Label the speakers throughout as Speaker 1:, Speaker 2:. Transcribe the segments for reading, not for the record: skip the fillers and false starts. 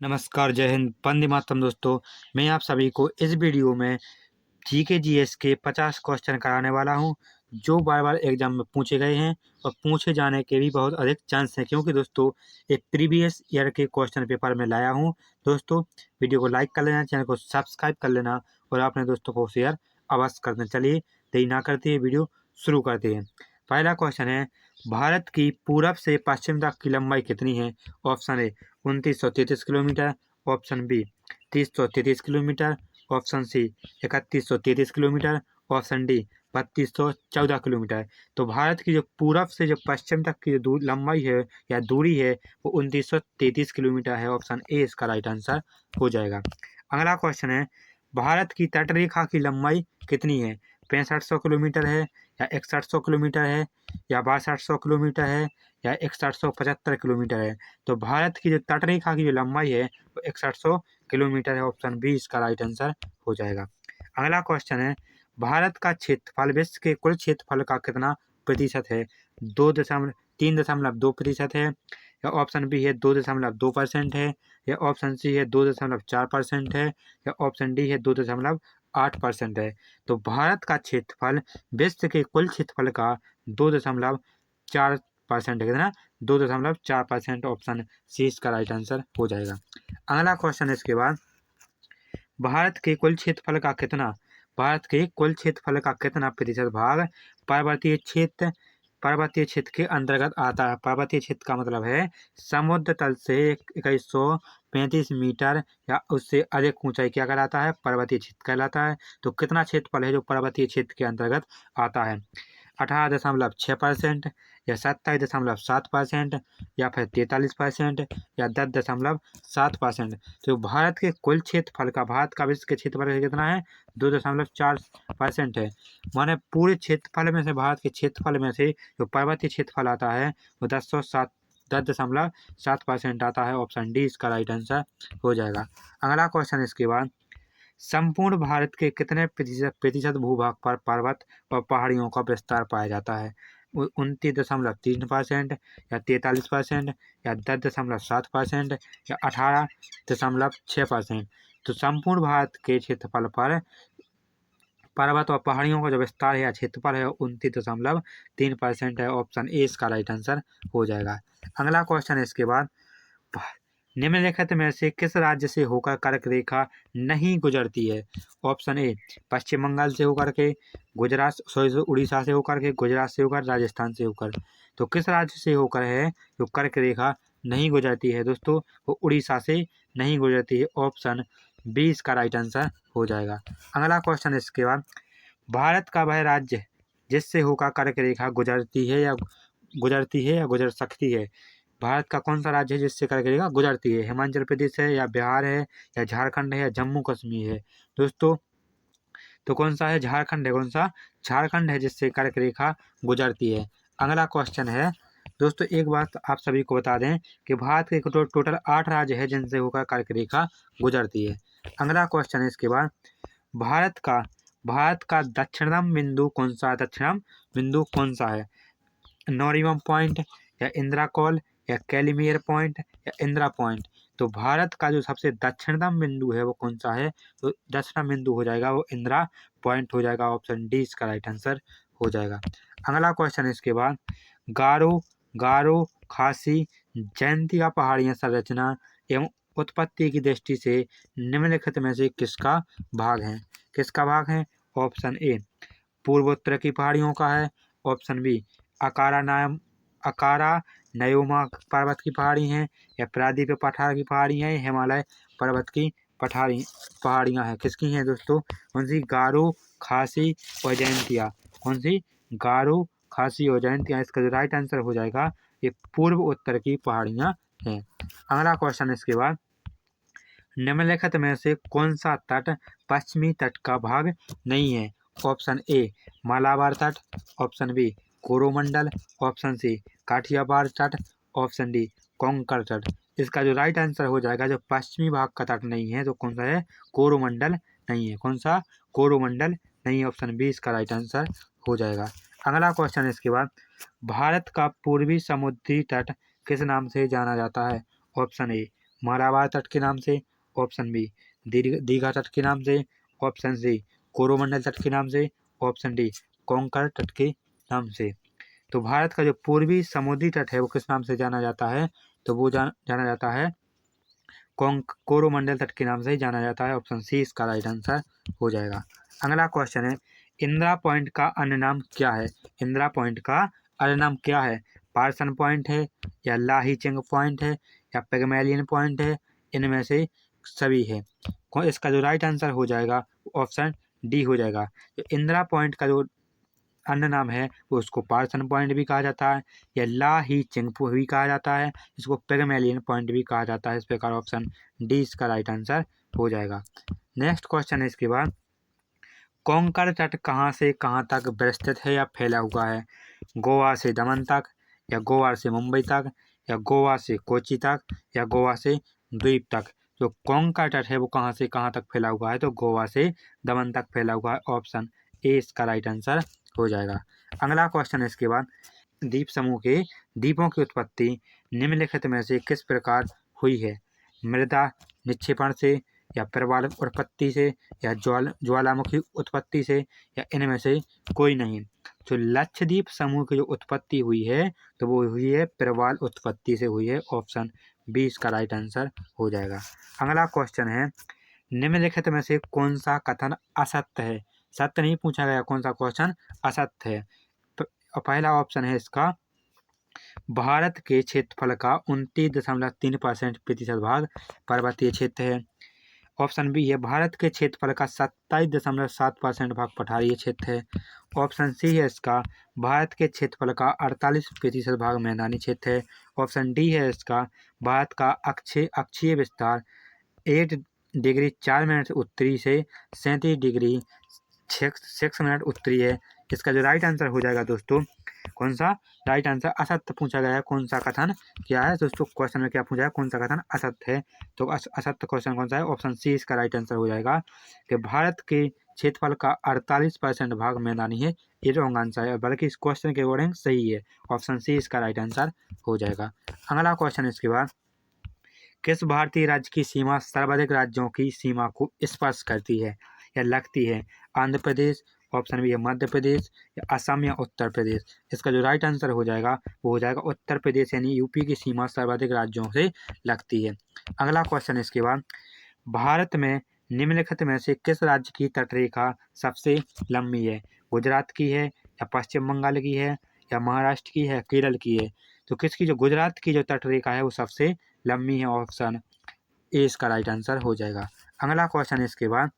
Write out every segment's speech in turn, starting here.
Speaker 1: नमस्कार, जय हिंद, वंदे मातरम दोस्तों। मैं आप सभी को इस वीडियो में जीके जीएस के 50 क्वेश्चन कराने वाला हूं, जो बार-बार एग्जाम में पूछे गए हैं और पूछे जाने के भी बहुत अधिक चांस हैं, क्योंकि दोस्तों एक प्रीवियस ईयर के क्वेश्चन पेपर में लाया हूं। दोस्तों वीडियो को लाइक कर लेना, चैनल को सब्सक्राइब कर लेना और अपने दोस्तों को शेयर अवश्य कर देना। चलिए देरी ना करते हुए वीडियो शुरू करते हैं। पहला क्वेश्चन है, भारत की पूरब से पश्चिम तक की लंबाई कितनी है? Option A 2933 kilometre, option B 3033 kilometre, option C 3133 kilometre, option D 3214 kilometre. तो भारत की जो पूरब से जो पश्चिम तक की जो लंबाई है या दूरी है वो 2933 किलोमीटर है। ऑप्शन ए इसका राइट आंसर हो जाएगा। अगला क्वेश्चन है, भारत की तटरेखा की लंबाई कितनी है? 6500 किलोमीटर है, या 6100 किलोमीटर है, या 6200 किलोमीटर है, या 6175 किलोमीटर है। तो भारत की जो तटरेखा की जो लंबाई है वो 6100 किलोमीटर है। ऑप्शन बी इसका राइट आंसर हो जाएगा। अगला क्वेश्चन है, भारत का क्षेत्रफल विश्व के कुल क्षेत्रफल का कितना प्रतिशत है? 3.2% है, या ऑप्शन बी है 2.2% है, या ऑप्शन सी है 2.4% है, या ऑप्शन डी है 2.8% है। तो भारत का क्षेत्रफल विश्व के कुल क्षेत्रफल का 2.4% है, कितना? 2.4%। ऑप्शन सी इसका राइट आंसर हो जाएगा। अगला क्वेश्चन इसके बाद, भारत के कुल क्षेत्रफल का कितना प्रतिशत भाग पर्वतीय क्षेत्र के अंतर्गत आता है? पर्वतीय क्षेत्र का मतलब है समुद्र तल से 2135 मीटर या उससे अधिक ऊंचाई क्या कहलाता है? पर्वतीय क्षेत्र कहलाता है। तो कितना क्षेत्रफल है जो पर्वतीय क्षेत्र के अंतर्गत आता है? 18.6%, या 27.7%, या फिर 43%, या 10.7%। तो भारत के कुल क्षेत्रफल का, भारत का विश्व के क्षेत्रफल कितना है? 2.4% है। माने पूरे क्षेत्रफल में से, भारत के क्षेत्रफल में से जो पर्वतीय क्षेत्रफल आता है वो 10.7% आता है। ऑप्शन डी इसका राइट आंसर हो जाएगा। अगला क्वेश्चन इसके बाद, संपूर्ण भारत के कितने प्रतिशत भूभाग पर पर्वत और पहाड़ियों का विस्तार पाया जाता है? 29.3%, या 43%, या 10.7%, या 18.6%। तो संपूर्ण भारत के क्षेत्रफल पर पर्वत और पहाड़ियों का जो विस्तार है या क्षेत्रफल है 29.3% है। ऑप्शन ए इसका राइट आंसर हो जाएगा। अगला क्वेश्चन इसके बाद, निम्नलिखित में से किस राज्य से होकर कर्क रेखा नहीं गुजरती है? ऑप्शन ए पश्चिम बंगाल से होकर के, उड़ीसा से होकर के, गुजरात से होकर, राजस्थान से होकर। तो किस राज्य से होकर है जो कर्क रेखा नहीं गुजरती है? दोस्तों वो उड़ीसा से नहीं गुजरती है। ऑप्शन बी इसका राइट आंसर हो जाएगा। अगला क्वेश्चन इसके बाद, भारत का वह राज्य जिससे होकर कर्क रेखा गुजरती है या गुजर सकती है? भारत का कौन सा राज्य है जिससे कर्क रेखा गुजरती है? हिमाचल प्रदेश है, या बिहार है, या झारखंड है, या जम्मू कश्मीर है? दोस्तों तो कौन सा है? झारखंड है। कौन सा? झारखंड है जिससे कर्क रेखा गुजरती है। अगला क्वेश्चन है, दोस्तों एक बात आप सभी को बता दें कि भारत के टोटल 8 राज्य है जिनसे होकर कर्क रेखा गुजरती है। अगला क्वेश्चन है इसके बाद, भारत का दक्षिणतम बिंदु कौन सा है? दक्षिणतम बिंदु कौन सा है? नॉरिमन पॉइंट, या इंदिरा कॉल, या कैलिमियर पॉइंट, या इंदिरा पॉइंट। तो भारत का जो सबसे दक्षिणतम बिंदु है वो कौन सा है? तो दक्षिणतम बिंदु हो जाएगा वो इंदिरा पॉइंट हो जाएगा। ऑप्शन डी इसका राइट आंसर हो जाएगा। अगला क्वेश्चन इसके बाद, गारो गारो खासी जयंतिया पहाड़ियां संरचना एवं उत्पत्ति की दृष्टि से निम्नलिखित में से किसका भाग है? किसका भाग है? ऑप्शन ए पूर्वोत्तर की पहाड़ियों का है, ऑप्शन बी अकारा नयोमा पर्वत की पहाड़ी हैं, या प्रादीप पठार की पहाड़ी हैं, हिमालय पर्वत की पहाड़ियाँ हैं। किसकी हैं दोस्तों? कौन सी? गारो, खासी और जयंतिया। कौन सी? गारो, खासी और जयंतिया। इसका जो राइट आंसर हो जाएगा ये पूर्व उत्तर की पहाड़ियाँ हैं। अगला क्वेश्चन इसके बाद, निम्नलिखित में से कौन सा तट पश्चिमी तट का भाग नहीं है? ऑप्शन ए मालाबार तट, option B Coromandel, option C Kathiawar तट, ऑप्शन डी कोंकण तट। इसका जो राइट आंसर हो जाएगा, जो पश्चिमी भाग का तट नहीं है तो कौन सा है? कोरोमंडल नहीं है। कौन सा? कोरोमंडल नहीं है। ऑप्शन बी इसका राइट आंसर हो जाएगा। अगला क्वेश्चन इसके बाद, भारत का पूर्वी समुद्री तट किस नाम से जाना जाता है? ऑप्शन ए मालाबार तट के नाम से, ऑप्शन बी दीघा तट के नाम से, ऑप्शन सी कोरोमंडल तट के नाम से, ऑप्शन डी कोंकण तट के नाम से। तो भारत का जो पूर्वी समुद्री तट है वो किस नाम से जाना जाता है? तो वो जाना जाता है कोरोमंडल तट के नाम से ही जाना जाता है। ऑप्शन सी इसका राइट आंसर हो जाएगा। अगला क्वेश्चन है, इंदिरा पॉइंट का अन्य नाम क्या है? इंदिरा पॉइंट का अन्य नाम क्या है? पार्सन पॉइंट है, या लाहीचेंग पॉइंट है, या पिग्मेलियन पॉइंट है, इनमें से सभी है। इसका जो राइट आंसर हो जाएगा ऑप्शन डी हो जाएगा। तो इंदिरा पॉइंट का जो अन्य नाम है वो उसको पार्सन पॉइंट भी कहा जाता है, या लाहीचेंग भी कहा जाता है, इसको पिग्मेलियन पॉइंट भी कहा जाता है। इस प्रकार ऑप्शन डी इसका राइट आंसर हो जाएगा। नेक्स्ट क्वेश्चन है इसके बाद, कोंकण तट कहाँ से कहाँ तक विस्तृत है या फैला हुआ है? गोवा से दमन तक, या गोवा से मुंबई तक, या गोवा से कोची तक, या गोवा से द्वीप तक। जो कोंकण तट है वो कहाँ से कहाँ तक फैला हुआ है? तो गोवा से दमन तक फैला हुआ है। ऑप्शन ए इसका राइट आंसर हो जाएगा। अगला क्वेश्चन है इसके बाद, द्वीप समूह के द्वीपों की उत्पत्ति निम्नलिखित में से किस प्रकार हुई है? मृदा निक्षेपण से, या प्रवाल उत्पत्ति से, या ज्वालामुखी उत्पत्ति से, या इनमें से कोई नहीं। तो लक्षद्वीप समूह की जो उत्पत्ति हुई है तो वो हुई है प्रवाल उत्पत्ति से हुई है। ऑप्शन बी इसका राइट आंसर हो जाएगा। अगला क्वेश्चन है, निम्नलिखित में से कौन सा कथन असत्य है? सत्य नहीं पूछा गया, कौन सा क्वेश्चन असत्य है? पहला ऑप्शन है इसका, भारत के क्षेत्रफल का 29.3% भाग पर्वतीय क्षेत्र है। ऑप्शन बी है, भारत के क्षेत्रफल का 27.7% भाग पठारीय क्षेत्र है। ऑप्शन सी है इसका, भारत के क्षेत्रफल का 48% भाग मैदानी क्षेत्र है। ऑप्शन डी है इसका, भारत का अक्षीय विस्तार 8 डिग्री 4 मिनट उत्तरी से 37 डिग्री 6 मिनट उत्तरी है। इसका जो राइट आंसर हो जाएगा दोस्तों, कौन सा राइट आंसर? असत्य पूछा गया है, कौन सा कथन क्या है दोस्तों? क्वेश्चन में क्या पूछा है, कौन सा कथन असत्य है? तो असत्य क्वेश्चन कौन सा है? ऑप्शन सी इसका राइट आंसर हो जाएगा कि भारत के क्षेत्रफल का 48% भाग मैदानी है। ये रॉन्ग आंसर है, बल्कि इस क्वेश्चन के अकॉर्डिंग सही है। ऑप्शन सी इसका राइट आंसर हो जाएगा। अगला क्वेश्चन इसके बाद, किस भारतीय राज्य की सीमा सर्वाधिक राज्यों की सीमा को स्पर्श करती है या लगती है? आंध्र प्रदेश, ऑप्शन बी है मध्य प्रदेश, या असम, या उत्तर प्रदेश। इसका जो राइट आंसर हो जाएगा वो हो जाएगा उत्तर प्रदेश, यानी यूपी की सीमा सर्वाधिक राज्यों से लगती है। अगला क्वेश्चन इसके बाद, भारत में निम्नलिखित में से किस राज्य की तटरेखा सबसे लंबी है? गुजरात की है, या पश्चिम बंगाल की है, या महाराष्ट्र की है, केरल की है? तो किसकी जो गुजरात की जो तटरेखा है वो सबसे लंबी है। ऑप्शन ए इसका राइट आंसर हो जाएगा। अगला क्वेश्चन इसके बाद,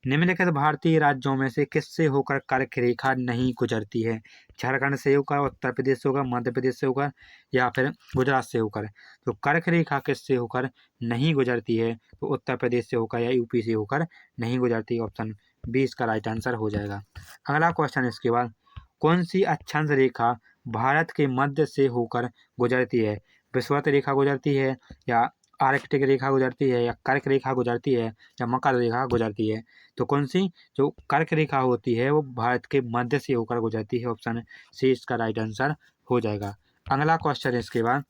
Speaker 1: निम्नलिखित भारतीय राज्यों में से किससे होकर कर्क रेखा नहीं गुजरती है? झारखंड से होकर, उत्तर प्रदेश से होकर, मध्य प्रदेश से होकर, या फिर गुजरात से होकर? तो कर्क रेखा किससे होकर नहीं गुजरती है? तो उत्तर प्रदेश से होकर या यूपी से होकर नहीं गुजरती। ऑप्शन बी इसका राइट आंसर हो जाएगा। अगला क्वेश्चन इसके बाद, कौन सी अक्षांश रेखा भारत के मध्य से होकर गुजरती है? विषुवत रेखा गुजरती है, या आर्कटिक रेखा गुजरती है, या कर्क रेखा गुजरती है, या मकर रेखा गुजरती है? तो कौन सी जो कर्क रेखा होती है वो भारत के मध्य से होकर गुजरती है। ऑप्शन सी इसका राइट आंसर हो जाएगा। अगला क्वेश्चन इसके बाद,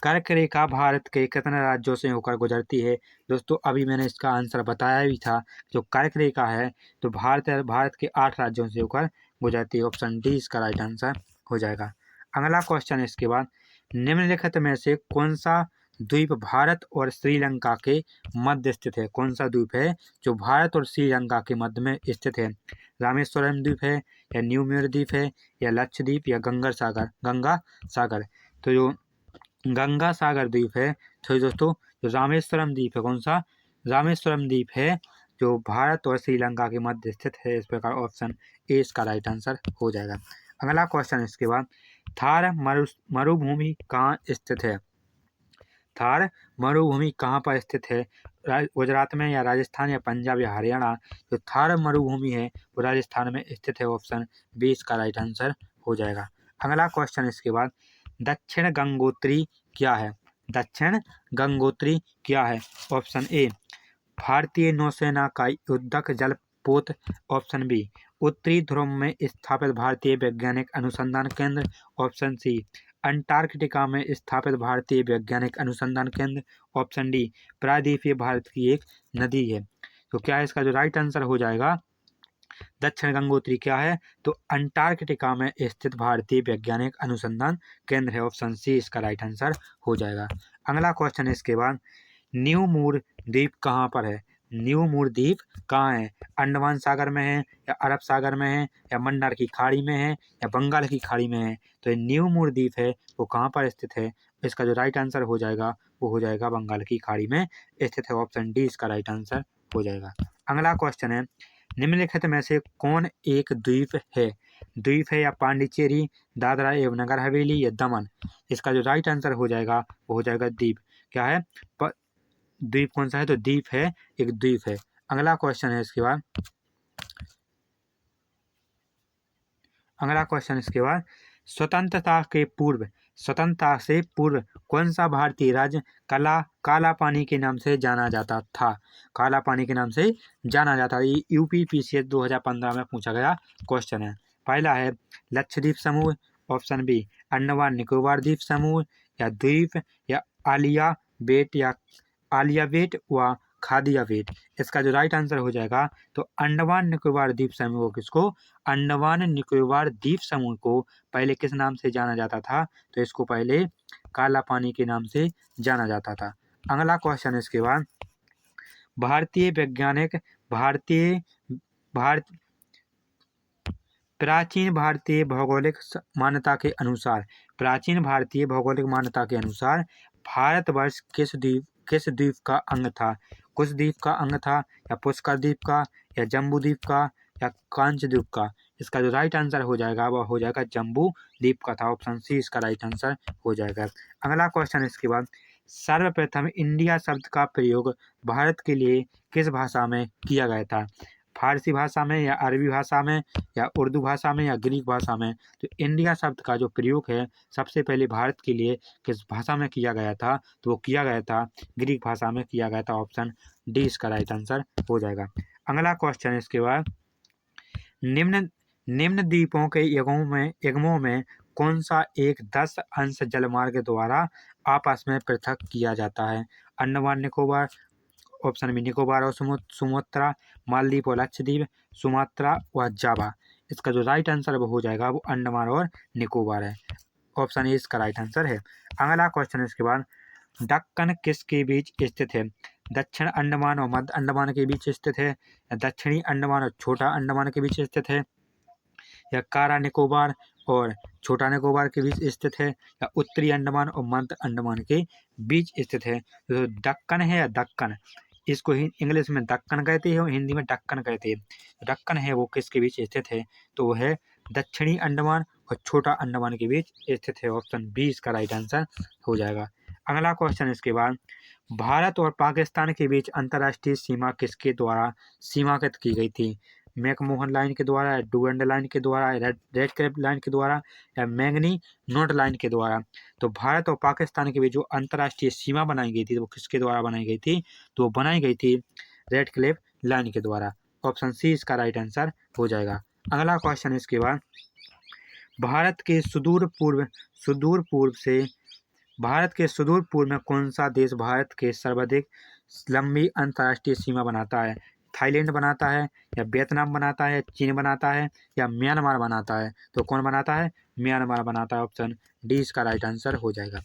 Speaker 1: कर्क रेखा भारत के कितने राज्यों से होकर गुजरती है? दोस्तों अभी मैंने इसका आंसर बताया भी था, जो कर्क रेखा है तो भारत के 8 राज्यों से होकर गुजरती है। ऑप्शन डी इसका राइट आंसर हो जाएगा। अगला क्वेश्चन इसके बाद, निम्नलिखित में से कौन सा द्वीप भारत और श्रीलंका के मध्य स्थित है? कौन सा द्वीप है जो भारत और श्रीलंका के मध्य में स्थित है? रामेश्वरम द्वीप है, या न्यूमेर द्वीप है, या लक्षद्वीप, या गंगा सागर? तो जो गंगा सागर द्वीप है, तो दोस्तों जो रामेश्वरम द्वीप है, कौन सा? रामेश्वरम द्वीप है जो भारत और श्रीलंका के मध्य स्थित है। इस प्रकार ऑप्शन ए इसका राइट आंसर हो जाएगा। अगला क्वेश्चन इसके बाद, थार मरुभूमि कहाँ स्थित है? थार मरुभूमि कहाँ पर स्थित है? गुजरात में, या राजस्थान, या पंजाब, या हरियाणा? जो थार मरुभूमि है वो राजस्थान में स्थित है। ऑप्शन बी इसका राइट आंसर हो जाएगा। अगला क्वेश्चन इसके बाद, दक्षिण गंगोत्री क्या है? दक्षिण गंगोत्री क्या है? ऑप्शन ए भारतीय नौसेना का युद्धक जलपोत। ऑप्शन बी उत्तरी ध्रुव में स्थापित भारतीय वैज्ञानिक अनुसंधान केंद्र। ऑप्शन सी अंटार्कटिका में स्थापित भारतीय वैज्ञानिक अनुसंधान केंद्र। ऑप्शन डी, प्रायद्वीपीय भारत की एक नदी है। तो क्या है इसका जो राइट आंसर हो जाएगा, दक्षिण गंगोत्री क्या है, तो अंटार्कटिका में स्थित भारतीय वैज्ञानिक अनुसंधान केंद्र है। ऑप्शन सी इसका राइट आंसर हो जाएगा। अगला क्वेश्चन है इसके बाद, न्यू मूर द्वीप कहाँ पर है? न्यू मूर द्वीप कहाँ है? अंडमान सागर में है, या अरब सागर में है, या मन्नार की खाड़ी में है, या बंगाल की खाड़ी में है? तो ये न्यू मूर द्वीप है वो कहाँ पर स्थित है? इसका जो राइट आंसर हो जाएगा वो हो जाएगा बंगाल की खाड़ी में स्थित है। ऑप्शन डी इसका राइट आंसर हो जाएगा। अगला क्वेश्चन है, निम्नलिखित में से कौन एक द्वीप है? द्वीप है या पांडिचेरी, दादरा एवं नगर हवेली, या दमन? इसका जो राइट आंसर हो जाएगा वो हो जाएगा द्वीप। क्या है द्वीप कौन सा है? तो द्वीप है, एक द्वीप है। अगला क्वेश्चन है इसके बाद, स्वतंत्रता से पूर्व कौन सा भारतीय राज्य काला पानी के नाम से जाना जाता था? काला पानी के नाम से जाना जाता। ये यूपीपीसीएस 2015 में पूछा गया क्वेश्चन है। पहला है लक्षद्वीप समूह, ऑप्शन बी अंडमान निकोबार द्वीप समूह, या द्वीप, या आलिया बेट व खादिया बेट। इसका जो राइट आंसर हो जाएगा, तो अंडमान निकोबार द्वीप समूह किसको, अंडमान निकोबार द्वीप समूह को पहले किस नाम से जाना जाता था? तो इसको पहले काला पानी के नाम से जाना जाता था। अगला क्वेश्चन है इसके बाद, प्राचीन भारतीय भौगोलिक मान्यता के अनुसार भारतवर्ष किस द्वीप का अंग था? कुश द्वीप का अंग था, या पुष्कर द्वीप का, या जम्बू द्वीप का, या कांच द्वीप का? इसका जो राइट आंसर हो जाएगा वह हो जाएगा जम्बू द्वीप का था। ऑप्शन सी इसका राइट आंसर हो जाएगा। अगला क्वेश्चन इसके बाद, सर्वप्रथम इंडिया शब्द का प्रयोग भारत के लिए किस भाषा में किया गया था? फारसी भाषा में, या अरबी भाषा में, या उर्दू भाषा में, या ग्रीक भाषा में? तो इंडिया शब्द का जो प्रयोग है सबसे पहले भारत के लिए किस भाषा में किया गया था? तो वो किया गया था ग्रीक भाषा में किया गया था। ऑप्शन डी इसका राइट आंसर हो जाएगा। अगला क्वेश्चन है इसके बाद, निम्न द्वीपों के युग्मों में कौन सा एक 10 अंश जलमार्ग द्वारा आपस में पृथक किया जाता है? अंडमान निकोबार, ऑप्शन बी निकोबार और सुमात्रा, मालदीव और लक्षद्वीप, सुमात्रा व जावा। इसका जो राइट आंसर वो हो जाएगा वो अंडमान और निकोबार है। ऑप्शन ए इसका राइट आंसर है। अगला क्वेश्चन है इसके बाद, दक्कन किसके बीच स्थित है? दक्षिण अंडमान और मध्य अंडमान के बीच स्थित है, या दक्षिणी अंडमान और छोटा अंडमान के बीच स्थित है, या कारा निकोबार और छोटा निकोबार के बीच स्थित है, या उत्तरी अंडमान और मध्य अंडमान के बीच स्थित है? तो दक्कन है या दक्कन, इसको इंग्लिश में दक्कन कहते हैं और हिंदी में दक्कन कहते हैं। दक्कन है वो किसके बीच स्थित है? तो वो है दक्षिणी अंडमान और छोटा अंडमान के बीच स्थित है। ऑप्शन बी इसका राइट आंसर हो जाएगा। अगला क्वेश्चन इसके बाद, भारत और पाकिस्तान के बीच अंतर्राष्ट्रीय सीमा किसके द्वारा सीमांकित की गई थी? मैकमोहन लाइन के द्वारा, डुगंड लाइन के द्वारा, रेड क्लिफ लाइन के द्वारा, या मैंगनी नोट लाइन के द्वारा? तो भारत और पाकिस्तान के बीच जो अंतर्राष्ट्रीय सीमा बनाई गई थी वो किसके द्वारा बनाई गई थी? तो वो बनाई गई थी रेड क्लिफ लाइन के द्वारा। ऑप्शन सी इसका राइट आंसर हो जाएगा। अगला क्वेश्चन इसके बाद, भारत के सुदूर पूर्व में कौन सा देश भारत के सर्वाधिक लंबी अंतर्राष्ट्रीय सीमा बनाता है? थाईलैंड बनाता है, या वियतनाम बनाता है, चीन बनाता है, या म्यांमार बनाता है? तो कौन बनाता है? म्यांमार बनाता है। ऑप्शन डी इसका राइट आंसर हो जाएगा।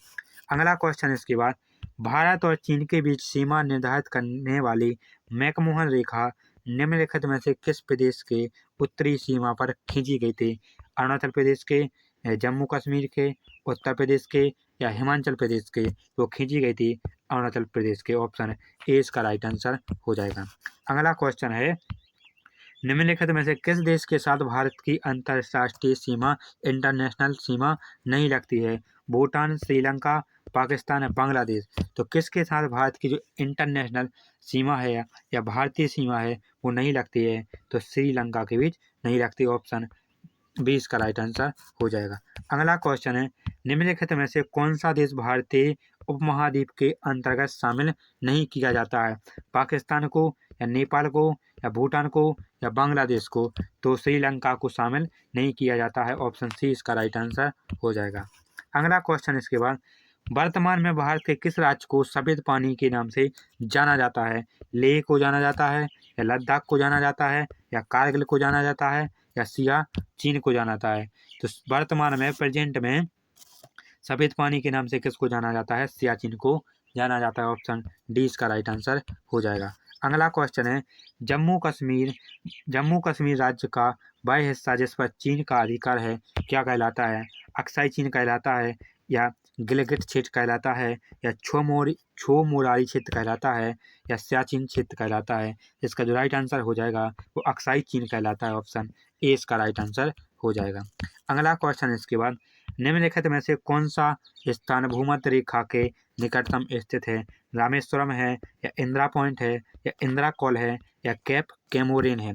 Speaker 1: अगला क्वेश्चन इसके बाद, भारत और चीन के बीच सीमा निर्धारित करने वाली मैकमोहन रेखा निम्नलिखित में से किस प्रदेश के उत्तरी सीमा पर खींची गई थी? अरुणाचल प्रदेश के, जम्मू कश्मीर के, उत्तर प्रदेश के, या हिमाचल प्रदेश के? तो खींची गई थी अरुणाचल प्रदेश के। ऑप्शन ए इसका राइट आंसर हो जाएगा। अगला क्वेश्चन है, निम्नलिखित में से किस देश के साथ भारत की अंतर्राष्ट्रीय सीमा इंटरनेशनल सीमा नहीं लगती है? भूटान, श्रीलंका, पाकिस्तान, बांग्लादेश? तो किसके साथ भारत की जो इंटरनेशनल सीमा है या भारतीय सीमा है वो नहीं लगती है? तो श्रीलंका के बीच नहीं लगती। ऑप्शन बी इसका राइट आंसर हो जाएगा। अगला क्वेश्चन है, निम्नलिखित में से कौन सा देश भारतीय उपमहाद्वीप के अंतर्गत शामिल नहीं किया जाता है? पाकिस्तान को, या नेपाल को, या भूटान को, या बांग्लादेश को? तो श्रीलंका को शामिल नहीं किया जाता है। ऑप्शन सी इसका राइट आंसर हो जाएगा। अगला क्वेश्चन इसके बाद, वर्तमान में भारत के किस राज्य को सफेद पानी के नाम से जाना जाता है? लेह को जाना जाता है, या लद्दाख को जाना जाता है, या कारगिल को जाना जाता है, या सियाचिन को जाना जाता है? तो वर्तमान में, प्रेजेंट में सफेद पानी के नाम से किसको जाना जाता है? सियाचिन को जाना जाता है। ऑप्शन डी इसका राइट आंसर हो जाएगा। अगला क्वेश्चन है, जम्मू कश्मीर राज्य का वह हिस्सा जिस पर चीन का अधिकार है क्या कहलाता है? अक्साई चीन कहलाता है, या गिलगित क्षेत्र कहलाता है, या छोमोरारी क्षेत्र कहलाता है, या सियाचिन क्षेत्र कहलाता है? इसका जो राइट आंसर हो जाएगा वो अक्साई चीन कहलाता है। ऑप्शन ए इसका राइट आंसर हो जाएगा। अगला क्वेश्चन इसके बाद, निम्नलिखित में से कौन सा स्थान भूमध्य रेखा के निकटतम स्थित है? रामेश्वरम है, या इंदिरा पॉइंट है, या इंदिरा कॉल है, या केप कैमोरिन है?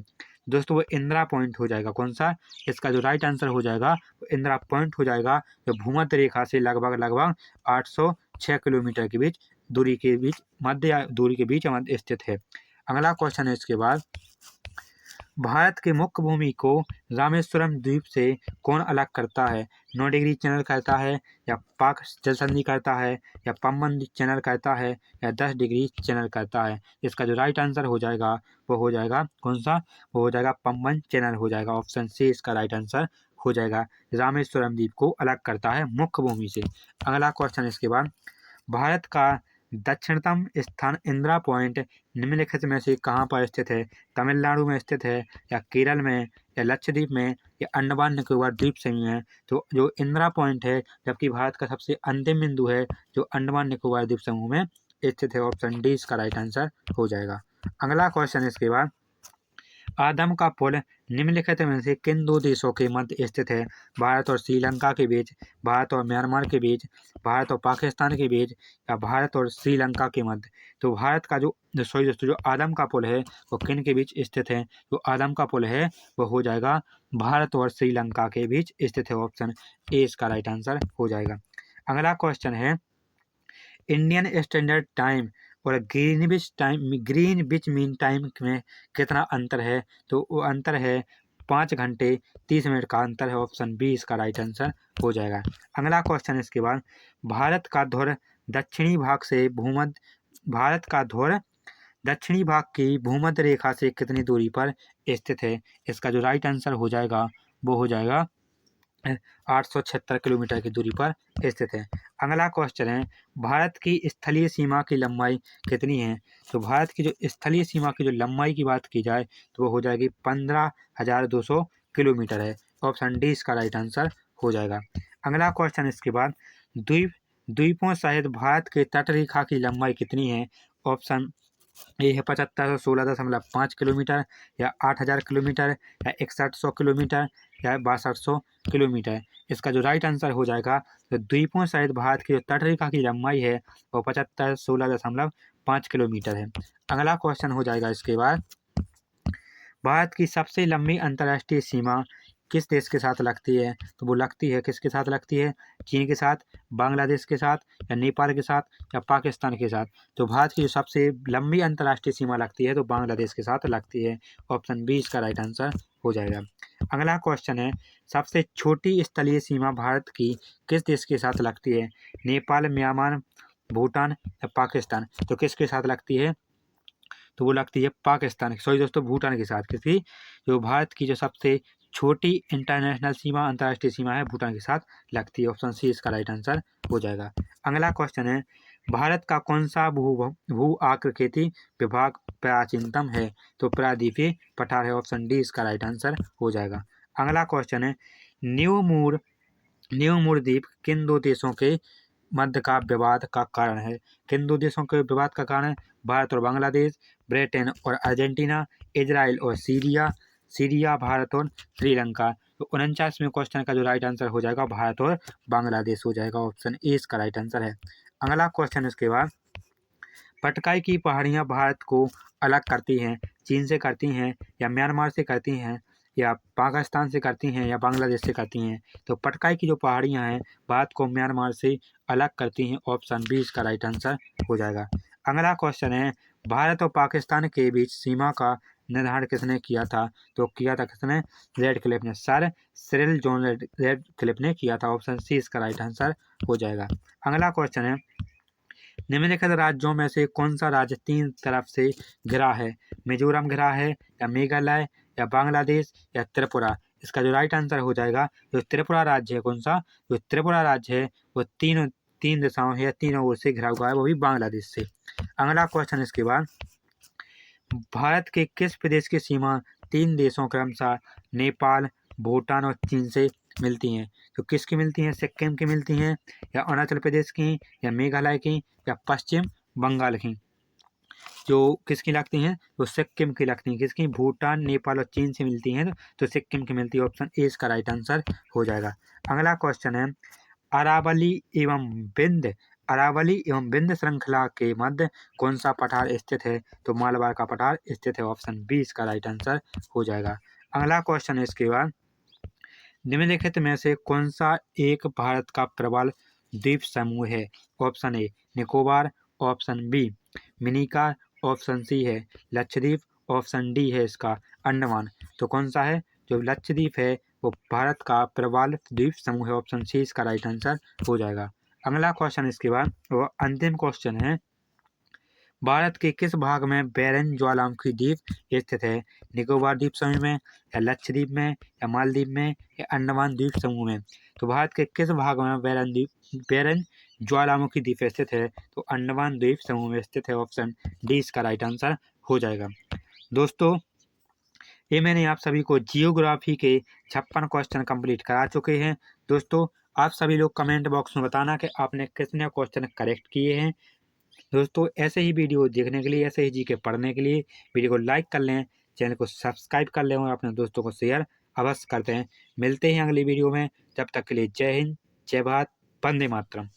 Speaker 1: दोस्तों वो इंदिरा पॉइंट हो जाएगा। कौन सा? इसका जो राइट आंसर हो जाएगा वो इंदिरा पॉइंट हो जाएगा, जो भूमध्य रेखा से लगभग 806 किलोमीटर के बीच दूरी के बीच मध्य स्थित है। अगला क्वेश्चन है इसके बाद, भारत के मुख्य भूमि को रामेश्वरम द्वीप से कौन अलग करता है? 9 डिग्री चैनल कहता है, या पाक जल संधि कहता है, या पम्बन चैनल कहता है, या 10 डिग्री चैनल कहता है? इसका जो राइट आंसर हो जाएगा वो हो जाएगा कौन सा? वो हो जाएगा पम्बन चैनल हो जाएगा। ऑप्शन सी इसका राइट आंसर हो जाएगा। रामेश्वरम द्वीप को अलग करता है मुख्य भूमि से। अगला क्वेश्चन इसके बाद, भारत का दक्षिणतम स्थान इंदिरा पॉइंट निम्नलिखित में से कहाँ पर स्थित है? तमिलनाडु में स्थित है, या केरल में, या लक्षद्वीप में, या अंडमान निकोबार द्वीप समूह में? तो जो इंदिरा पॉइंट है, जबकि भारत का सबसे अंतिम बिंदु है जो अंडमान निकोबार द्वीप समूह में स्थित है। ऑप्शन डी इसका राइट आंसर हो जाएगा। अगला क्वेश्चन इसके बाद, आदम का पुल निम्नलिखित में से किन दो देशों के मध्य स्थित है? भारत और श्रीलंका के बीच, भारत और म्यांमार के बीच, भारत और पाकिस्तान के बीच, या भारत और श्रीलंका के मध्य? तो भारत का जो आदम का पुल है वो किन के बीच स्थित है? जो आदम का पुल है वो हो जाएगा भारत और श्रीलंका के बीच स्थित है। ऑप्शन ए इसका राइट आंसर हो जाएगा। अगला क्वेश्चन है, इंडियन स्टैंडर्ड टाइम और ग्रीनविच मीन टाइम में कितना अंतर है? तो वो अंतर है 5 घंटे 30 मिनट का अंतर है। ऑप्शन बी इसका राइट आंसर हो जाएगा। अगला क्वेश्चन इसके बाद, भारत का ध्रुव दक्षिणी भाग की भूमध्य रेखा से कितनी दूरी पर स्थित है? इसका जो राइट आंसर हो जाएगा वो हो जाएगा 876 किलोमीटर की दूरी पर स्थित है। अगला क्वेश्चन है, भारत की स्थलीय सीमा की लंबाई कितनी है? तो भारत की जो स्थलीय सीमा की जो लंबाई की बात की जाए तो वो हो जाएगी 15,200 किलोमीटर है। ऑप्शन डी इसका राइट आंसर हो जाएगा। अगला क्वेश्चन इसके बाद, द्वीपों सहित भारत के तट रेखा की लंबाई कितनी है? ऑप्शन ए है 7516.5 किलोमीटर, या 8000 किलोमीटर, या 6100 किलोमीटर, या 6200 किलोमीटर? इसका जो राइट आंसर हो जाएगा, तो द्वीपों सहित भारत की जो तट रेखा की लंबाई है वो 7516.5 किलोमीटर है। अगला क्वेश्चन हो जाएगा इसके बाद, भारत की सबसे लंबी अंतर्राष्ट्रीय सीमा किस देश के साथ लगती है? तो वो लगती है किसके साथ लगती है? चीन के साथ, बांग्लादेश के साथ, या नेपाल के साथ, या पाकिस्तान के साथ? तो भारत की जो सबसे लंबी अंतर्राष्ट्रीय सीमा लगती है तो बांग्लादेश के साथ लगती है। ऑप्शन बी इसका राइट आंसर हो जाएगा। अगला क्वेश्चन है, सबसे छोटी स्थलीय सीमा भारत की किस देश के साथ लगती है? नेपाल, म्यांमार, भूटान, या पाकिस्तान? तो किसके साथ लगती है? तो वो लगती है पाकिस्तान, सॉरी दोस्तों, भूटान के साथ। क्योंकि जो भारत की जो सबसे छोटी इंटरनेशनल सीमा, अंतर्राष्ट्रीय सीमा है, भूटान के साथ लगती है। ऑप्शन सी इसका राइट आंसर हो जाएगा। अगला क्वेश्चन है, भारत का कौन सा भू आकृति विभाग प्राचीनतम है? तो प्रायद्वीपीय पठार है। ऑप्शन डी इसका राइट आंसर हो जाएगा। अगला क्वेश्चन है, न्यू मूर द्वीप किन दो देशों के मध्य का विवाद का कारण है? किन दो देशों के विवाद का कारण है? भारत और बांग्लादेश, ब्रिटेन और अर्जेंटीना, इजराइल और सीरिया, भारत और श्रीलंका? तो 49वें क्वेश्चन का जो राइट आंसर हो जाएगा भारत और बांग्लादेश हो जाएगा। ऑप्शन ए इसका राइट आंसर है। अगला क्वेश्चन इसके बाद, पटकाई की पहाड़ियाँ भारत को अलग करती हैं, चीन से करती हैं, या म्यांमार से करती हैं, या पाकिस्तान से करती हैं, या बांग्लादेश से करती हैं? तो पटकाई की जो पहाड़ियाँ हैं भारत को म्यांमार से अलग करती हैं। ऑप्शन बी इसका राइट आंसर हो जाएगा। अगला क्वेश्चन है, भारत और पाकिस्तान के बीच सीमा का निर्धारण किसने किया था? तो किया था किसने? रेडक्लिफ ने, सर सिरिल जॉन रेडक्लिफ ने किया था। ऑप्शन सी इसका राइट आंसर हो जाएगा। अगला क्वेश्चन है, निम्नलिखित राज्यों में से कौन सा राज्य 3 तरफ से घिरा है? मिजोरम घिरा है, या मेघालय, या बांग्लादेश, या त्रिपुरा? इसका जो राइट आंसर हो जाएगा, जो त्रिपुरा राज्य है, कौन सा? जो त्रिपुरा राज्य है वो तीन दिशाओं है या तीनों ओर से घिरा हुआ है, वो भी बांग्लादेश से। अगला क्वेश्चन इसके बाद, भारत के किस प्रदेश की सीमा 3 देशों क्रमशः नेपाल, भूटान और चीन से मिलती हैं? तो किसकी मिलती हैं? सिक्किम की मिलती हैं, या अरुणाचल प्रदेश की, या मेघालय की, या पश्चिम बंगाल की? जो किसकी लगती हैं? तो सिक्किम की लगती हैं। किसकी? भूटान, नेपाल और चीन से मिलती हैं, तो सिक्किम की मिलती है। ऑप्शन ए इसका राइट आंसर हो जाएगा। अगला क्वेश्चन है, अरावली एवं विंध्य श्रृंखला के मध्य कौन सा पठार स्थित है? तो मालवार का पठार स्थित है। ऑप्शन बी इसका राइट आंसर हो जाएगा। अगला क्वेश्चन है इसके बाद, निम्नलिखित में से कौन सा एक भारत का प्रबल द्वीप समूह है? Option A Nicobar, option B Minicoy, option C है लक्षद्वीप, ऑप्शन डी है इसका अंडमान। तो कौन सा है? जो लक्षद्वीप है वो भारत का प्रबल द्वीप समूह है। ऑप्शन सी इसका राइट आंसर हो जाएगा। अगला क्वेश्चन इसके बाद वो अंतिम क्वेश्चन है, भारत के किस भाग में बैरन ज्वालामुखी द्वीप स्थित है? निकोबार द्वीप समूह में, या लक्षद्वीप में, या मालदीव में, या अंडमान द्वीप समूह में? तो भारत के किस भाग में बैरन ज्वालामुखी द्वीप स्थित है? तो अंडमान द्वीप समूह में स्थित है। ऑप्शन डी इसका राइट आंसर हो जाएगा। दोस्तों, ये मैंने आप सभी को जियोग्राफी के 56 क्वेश्चन कंप्लीट करा चुके हैं। दोस्तों, आप सभी लोग कमेंट बॉक्स में बताना कि आपने कितने क्वेश्चन करेक्ट किए हैं। दोस्तों, ऐसे ही वीडियो देखने के लिए, ऐसे ही जीके पढ़ने के लिए वीडियो को लाइक कर लें, चैनल को सब्सक्राइब कर लें और अपने दोस्तों को शेयर अवश्य करते हैं। मिलते हैं अगली वीडियो में, तब तक के लिए जय हिंद, जय भारत, वंदे मातरम।